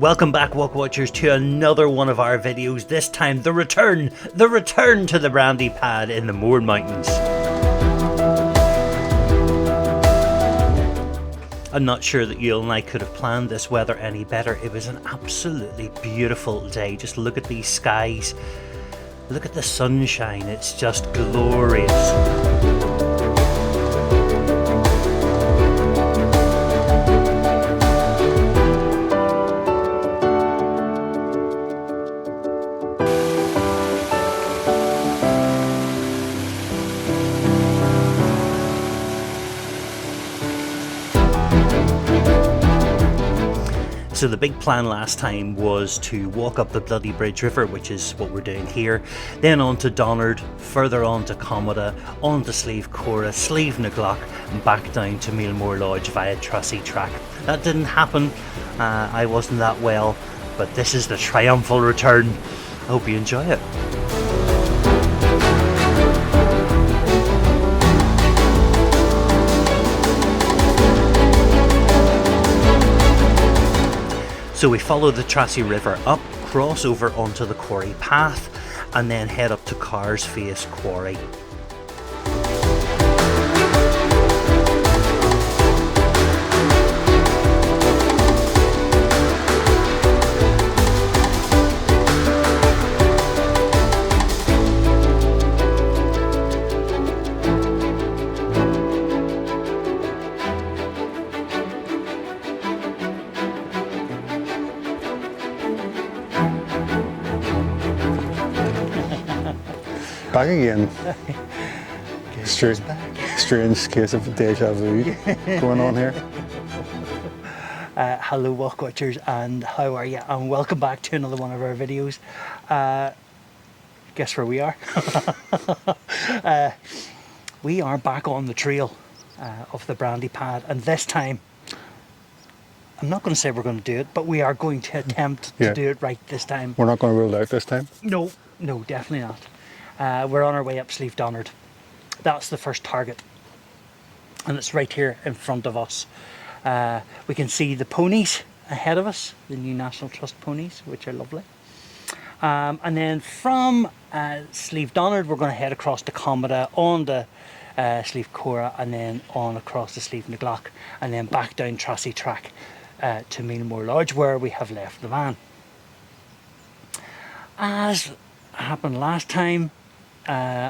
Welcome back, Walkwatchers, to another one of our videos. This time, the return to the Brandy Pad in the Mourne Mountains. I'm not sure that Uel and I could have planned this weather any better. It was an absolutely beautiful day. Just look at these skies. Look at the sunshine. It's just glorious. So the big plan last time was to walk up the Bloody Bridge River, which is what we're doing here, then on to Donard, further on to Commodore, on to Slieve Cora, Slieve Naglock, and back down to Mealmore Lodge via Trussy Track. That didn't happen, I wasn't that well, but this is the triumphal return. I hope you enjoy it. So we follow the Trussy River up, cross over onto the quarry path, and then head up to Carr's Face Quarry. Back again. Strange case of deja vu going on here. Hello Walkwatchers, and how are you? And welcome back to another one of our videos. Guess where we are? We are back on the trail of the Brandy Pad, and this time, I'm not going to say we're going to do it, but we are going to attempt to do it right this time. We're not going to rule it out this time? No, definitely not. We're on our way up Slieve Donard. That's the first target, and it's right here in front of us. We can see the ponies ahead of us, the new National Trust ponies, which are lovely. And then from Slieve Donard, we're going to head across to Commodore, on to Slieve Cora, and then on across to Slieve Naglock, and then back down Trussy Track to Mealmore Lodge, where we have left the van. As happened last time,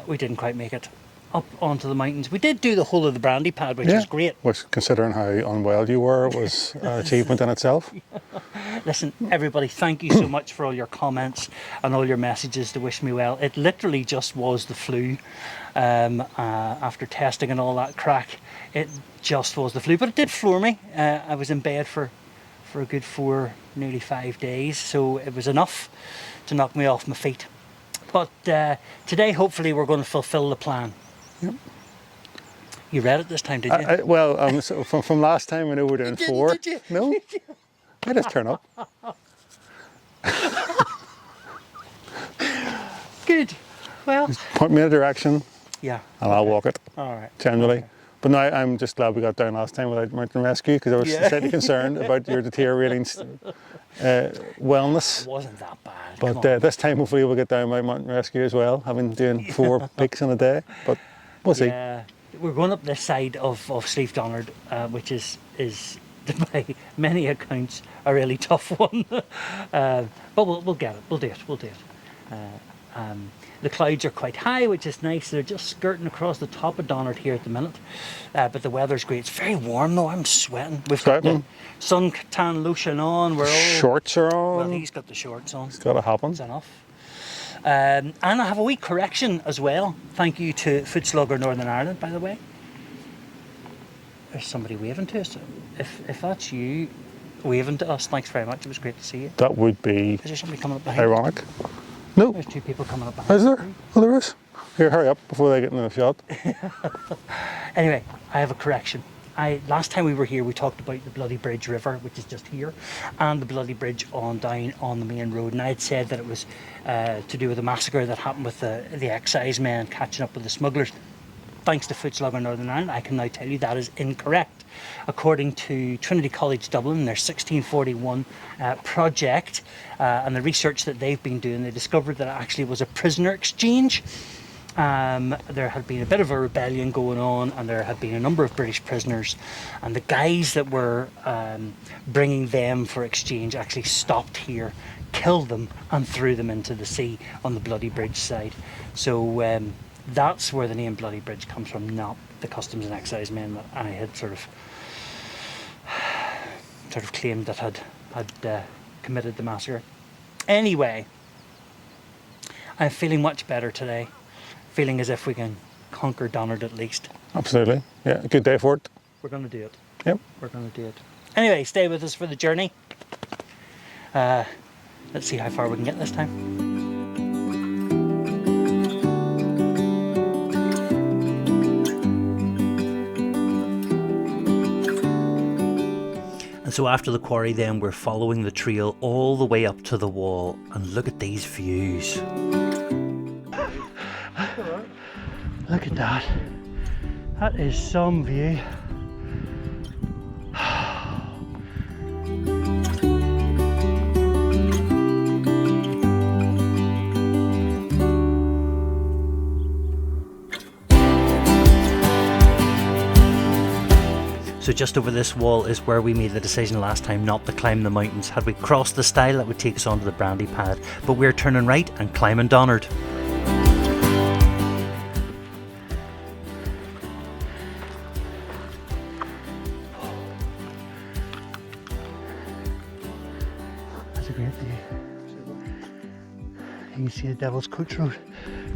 we didn't quite make it up onto the mountains. We did do the whole of the Brandy Pad, which is great. Which, considering how unwell you were, was an achievement in itself. Listen, everybody, thank you so much for all your comments and all your messages to wish me well. It literally just was the flu. After testing and all that crack, it just was the flu. But it did floor me. I was in bed for a good 4, nearly 5 days, so it was enough to knock me off my feet. But today, hopefully, we're going to fulfill the plan. Yep. You read it this time, did you? Well, so from last time, I know we're doing 4. Did you? No, I just turn up. Good. Well, just point me in a direction. Yeah. And I'll walk it. All right. Generally. Okay. But now I'm just glad we got down last time without mountain rescue, because I was slightly concerned about your deteriorating wellness. It wasn't that bad. But this time hopefully we'll get down by mountain rescue as well, having doing 4 peaks in a day. But we'll see. We're going up this side of Slieve Donard, which is by many accounts a really tough one. But we'll get it. We'll do it. The clouds are quite high, which is nice. They're just skirting across the top of Donard here at the minute. But the weather's great. It's very warm though. I'm sweating. We've got the suntan lotion on. We're all shorts are on. Well, he's got the shorts on. It's got to happen. It's enough. And I have a wee correction as well. Thank you to Food Slugger Northern Ireland, by the way. There's somebody waving to us. If that's you waving to us, thanks very much. It was great to see you. That would be. Is there somebody coming up behind? Ironic. No. There's 2 people coming up behind. Is there? Oh, there is. Here, hurry up before they get in the shot. Anyway, I have a correction. Last time we were here, we talked about the Bloody Bridge River, which is just here, and the Bloody Bridge down on the main road. And I had said that it was to do with the massacre that happened with the excise men catching up with the smugglers. thanks to Foodslugger Northern Ireland, I can now tell you that is incorrect. According to Trinity College Dublin, their 1641 project and the research that they've been doing, they discovered that it actually was a prisoner exchange. There had been a bit of a rebellion going on, and there had been a number of British prisoners, and the guys that were bringing them for exchange actually stopped here, killed them, and threw them into the sea on the Bloody Bridge side. So that's where the name Bloody Bridge comes from, not the customs and excise men that I had sort of claimed that had committed the massacre. Anyway, I'm feeling much better today. Feeling as if we can conquer Donard at least. Absolutely. Yeah, a good day for it. We're going to do it. Yep. We're going to do it. Anyway, stay with us for the journey. Let's see how far we can get this time. And so after the quarry then, we're following the trail all the way up to the wall, and look at these views. Look at that. That is some view. So just over this wall is where we made the decision last time not to climb the mountains. Had we crossed the stile, that would take us onto the Brandy Pad. But we're turning right and climbing Donard. That's a great view. You can see the Devil's Coach Road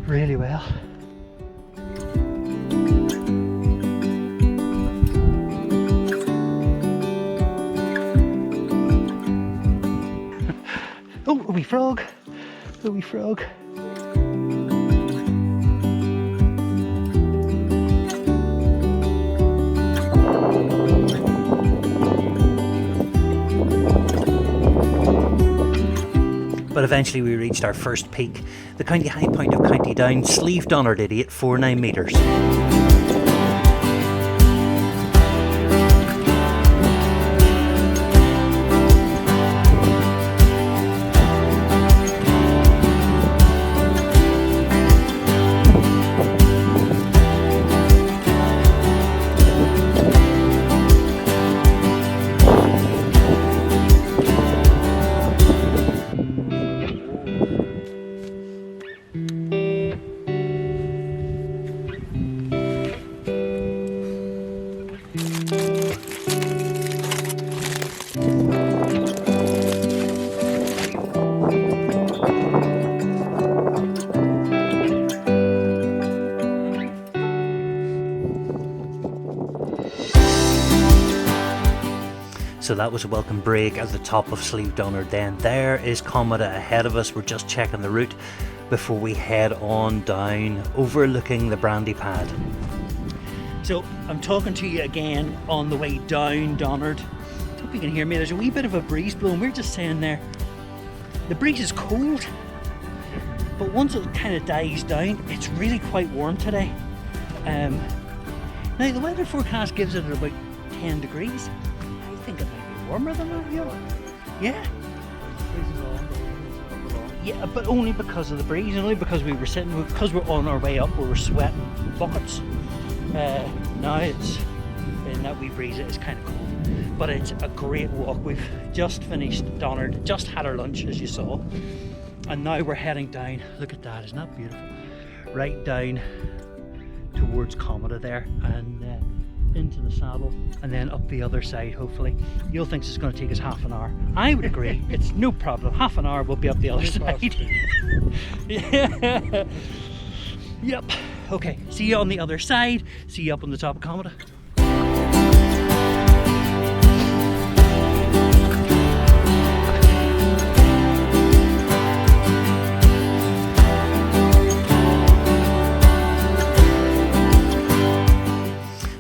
really well. Oh, a wee frog. A wee frog. But eventually we reached our first peak, the county high point of County Down, Slieve Donard 8849 metres. So that was a welcome break at the top of Slieve Donard then. There is Comada ahead of us. We're just checking the route before we head on down, overlooking the Brandy Pad. So I'm talking to you again on the way down Donard. I hope you can hear me. There's a wee bit of a breeze blowing. We're just saying there, the breeze is cold, but once it kind of dies down, it's really quite warm today. Now the weather forecast gives it at about 10 degrees. I think it might be warmer than that, you know? Yeah. Yeah, but only because of the breeze, only because we were sitting, because we're on our way up, we were sweating buckets. Now it's, in that wee breeze, it's kind of cold, but it's a great walk. We've just finished Donard, just had our lunch, as you saw, and now we're heading down. Look at that, isn't that beautiful? Right down towards Comada there, and into the saddle, and then up the other side, hopefully. You'll think it's going to take us half an hour. I would agree. It's no problem. Half an hour, we'll be up the other side. Yeah. Yep. Okay, see you on the other side. See you up on the top of Comada.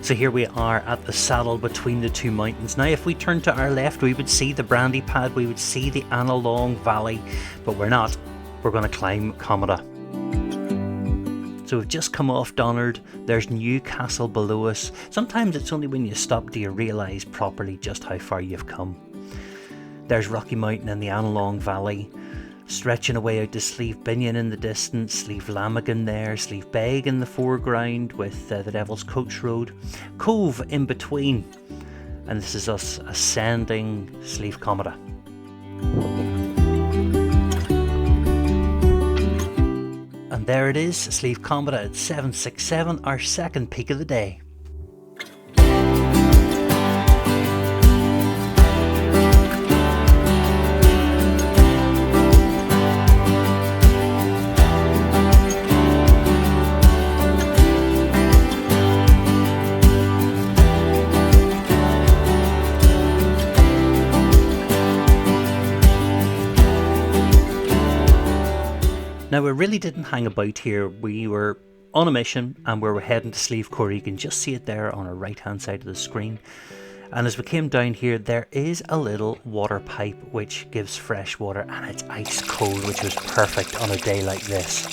So here we are at the saddle between the two mountains. Now if we turn to our left, we would see the Brandy Pad, we would see the Annalong Valley, but we're not. We're going to climb Comada. So we've just come off Donard, there's Newcastle below us. Sometimes it's only when you stop do you realise properly just how far you've come. There's Rocky Mountain and the Annalong Valley, stretching away out to Slieve Binion in the distance, Slieve Lamagan there, Slieve Beg in the foreground with the Devil's Coach Road, Cove in between, and this is us ascending Slieve Comida. And there it is, Slieve Comida at 767, our second peak of the day. Now we really didn't hang about here, we were on a mission and we were heading to Slieve Cora. You can just see it there on our right hand side of the screen. And as we came down here, there is a little water pipe which gives fresh water, and it's ice cold, which was perfect on a day like this.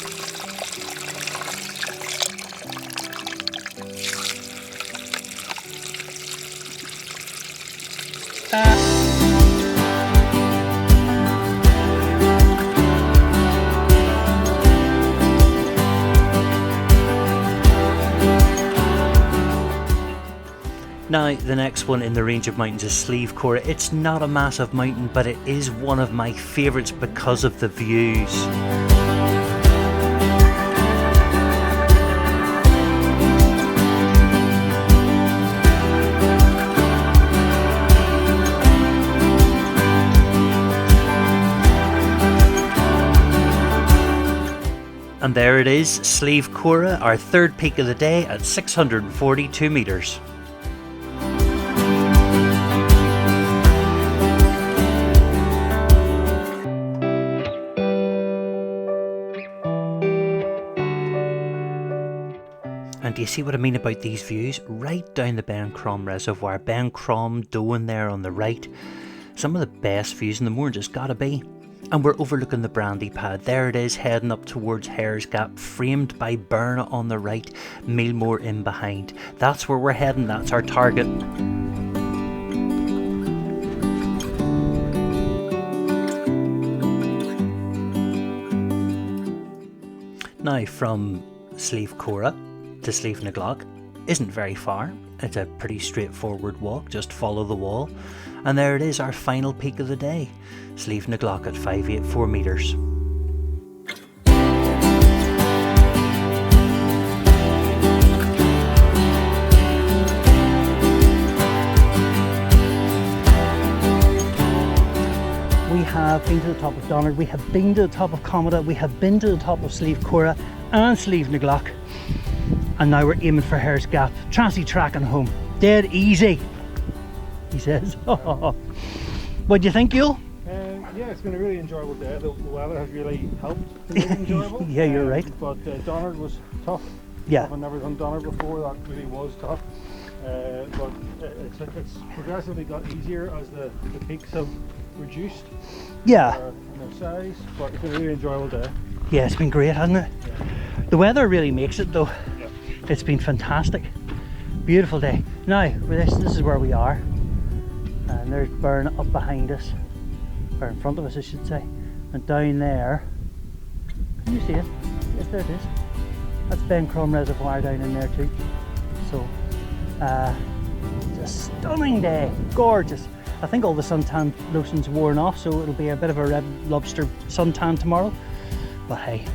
Now, the next one in the range of mountains is Slieve Cora. It's not a massive mountain, but it is one of my favourites because of the views. And there it is, Slieve Cora, our third peak of the day at 642 metres. And do you see what I mean about these views? Right down the Ben Crom Reservoir, Ben Crom, Doan there on the right. Some of the best views in the Mourne, just gotta be. And we're overlooking the Brandy Pad. There it is, heading up towards Hare's Gap, framed by Burna on the right, Mealmore in behind. That's where we're heading, that's our target. Now from Slieve Cora to Slieve Naglock isn't very far. It's a pretty straightforward walk, just follow the wall. And there it is, our final peak of the day, Slieve Naglock at 584 metres. We have been to the top of Donard, we have been to the top of Comida, we have been to the top of Slieve Cora and Slieve Naglock. And now we're aiming for Hare's Gap. Trancy track and home. Dead easy, he says. What do you think, Uel? Yeah, it's been a really enjoyable day. The weather has really helped to make it enjoyable. Yeah, you're right. But Donard was tough. Yeah. I've never done Donard before, that really was tough. But it's progressively got easier as the peaks have reduced. Yeah. In their size, but it's been a really enjoyable day. Yeah, it's been great, hasn't it? Yeah. The weather really makes it though. Yeah. It's been fantastic. Beautiful day. Now, this is where we are. And there's Burn up behind us. Or in front of us, I should say. And down there, can you see it? Yes, there it is. That's Ben Crom Reservoir down in there too. So, it's a stunning day. Gorgeous. I think all the suntan lotion's worn off, so it'll be a bit of a red lobster suntan tomorrow. But hey,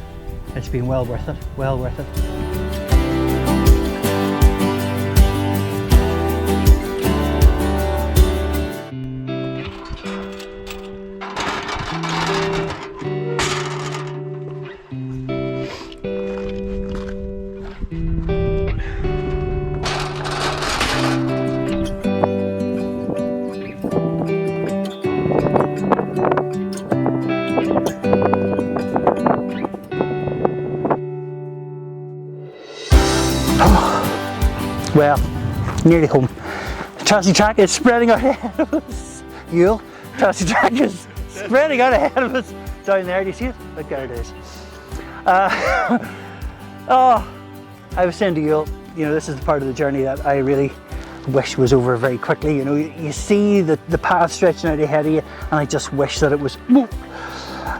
it's been well worth it. Well worth it. Well, nearly home. Trancy track is spreading out ahead of us. Uel, Trancy track is spreading out ahead of us. Down there, do you see it? Look, there it is. Oh, I was saying to you, you know, this is the part of the journey that I really wish was over very quickly. You know, you see the path stretching out ahead of you, and I just wish that it was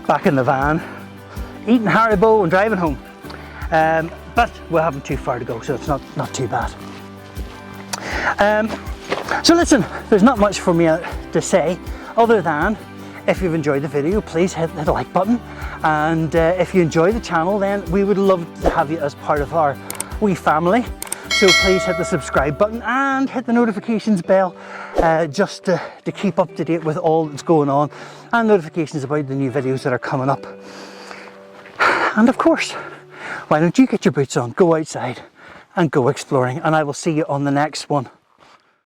back in the van, eating Haribo and driving home. But we haven't too far to go, so it's not too bad. So listen, there's not much for me to say other than, if you've enjoyed the video, please hit the like button, and if you enjoy the channel, then we would love to have you as part of our wee family. So please hit the subscribe button and hit the notifications bell, just to keep up to date with all that's going on, and notifications about the new videos that are coming up. And of course, why don't you get your boots on, go outside and go exploring, and I will see you on the next one.